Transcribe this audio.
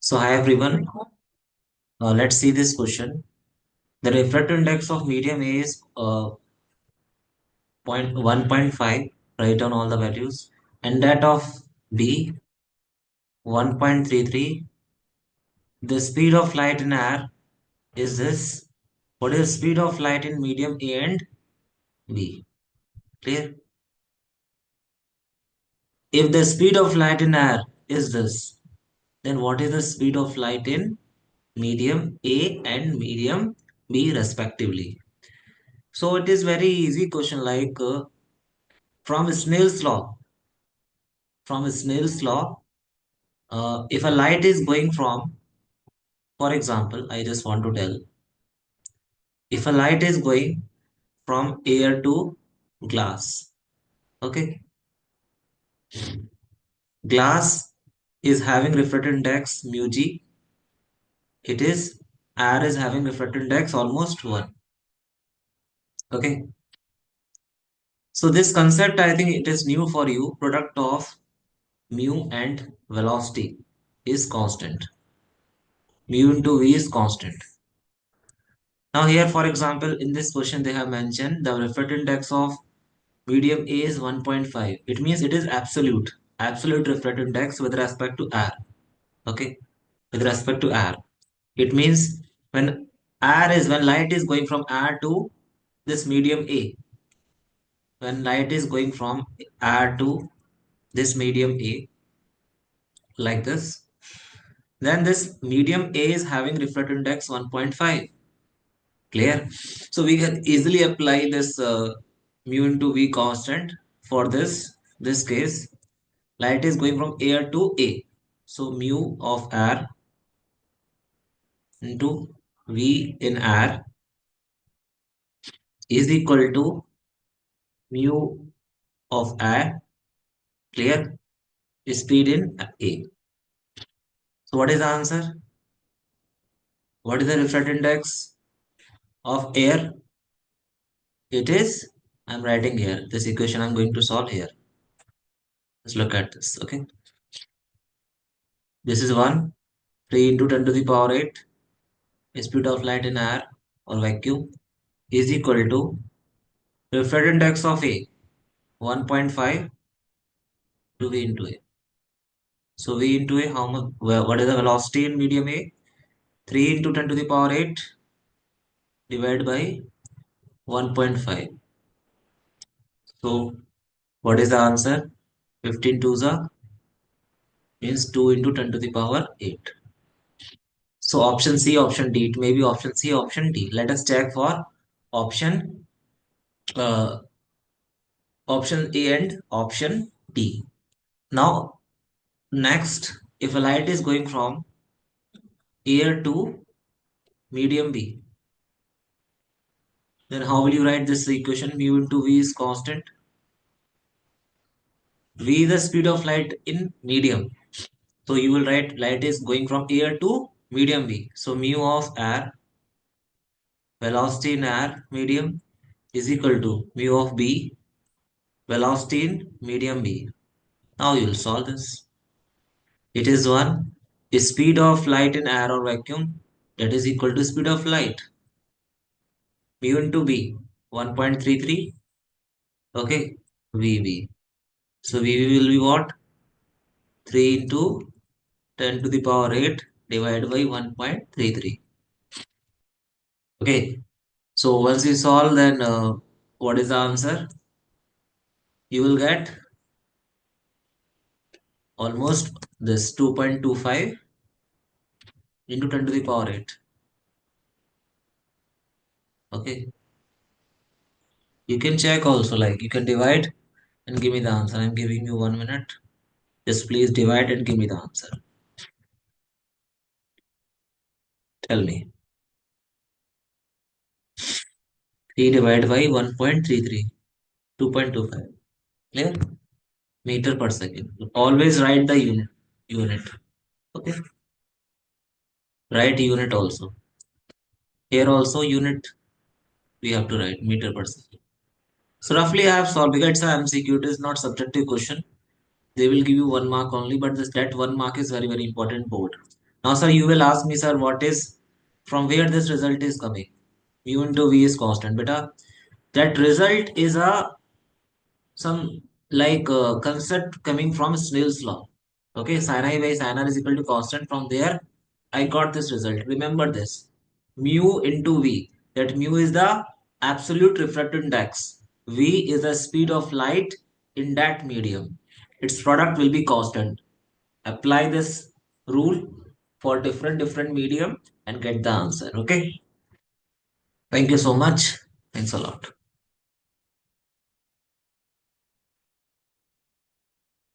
So hi everyone, let's see this question. The refractive index of medium A is 1.5, write down all the values, and that of B 1.33. The speed of light in air is this. What is the speed of light in medium A and B? Clear? If the speed of light in air is this, then what is the speed of light in medium A and medium B respectively? So it is very easy question like from Snell's law. From Snell's law, if a light is going from, for example, I just want to tell, if a light is going from air to glass, okay, glass is having refractive index mu g. It is air is having refractive index almost 1. Okay, so this concept I think it is new for you. Product of mu and velocity is constant. Mu into v is constant. Now here, for example, in this question they have mentioned the refractive index of medium A is 1.5. It means it is absolute refractive index with respect to air. Okay, with respect to air. It means when when light is going from air to this medium A, when light is going from air to this medium A like this, then this medium A is having refractive index 1.5. Clear? So we can easily apply this mu into V constant for this case. Light is going from air to A. So mu of air into V in air is equal to mu of air, clear, speed in A. So what is the answer? What is the refractive index of air? It is, I'm writing here, this equation I'm going to solve here. Let's look at this, okay? This is 1, 3 into 10 to the power 8, speed of light in air or vacuum is equal to refractive index of A, 1.5 to V into A. So V into A, how much? What is the velocity in medium A? 3 into 10 to the power 8 divided by 1.5. So what is the answer? 15 to the means 2 into 10 to the power 8. So option C, option D. It may be option C, option D. Let us check for option uh, option A and option D. Now next, if a light is going from air to medium B, then how will you write this equation? Mu into V is constant. V is the speed of light in medium. So you will write light is going from air to medium V. So mu of air, velocity in air, medium is equal to mu of B, velocity in medium B. Now you will solve this. It is 1. Speed of light in air or vacuum, that is equal to speed of light. Mu into B, 1.33. Okay, VV. So VV will be what? 3 into 10 to the power 8 divided by 1.33. Okay, so once you solve, then what is the answer? You will get almost this 2.25 into 10 to the power 8. Okay, you can check also, like you can divide and give me the answer. I'm giving you 1 minute. Just please divide and give me the answer. Tell me. 3 divided by 1.33. 2.25. Clear? Meter per second. Always write the unit. Unit. Okay. Write unit also. Here also unit we have to write meter per second. So roughly I have solved because it's an MCQ. It is not subjective question. They will give you 1 mark only, but that 1 mark is very important board. Now, sir, you will ask me, sir, what is from where this result is coming? Mu into V is constant. Beta, that result is a some like concept coming from Snell's law. Okay, sin I by sin r is equal to constant. From there, I got this result. Remember this. Mu into V. That mu is the absolute refractive index. V is the speed of light in that medium. Its product will be constant. Apply this rule for different medium and get the answer. Okay. Thank you so much. Thanks a lot.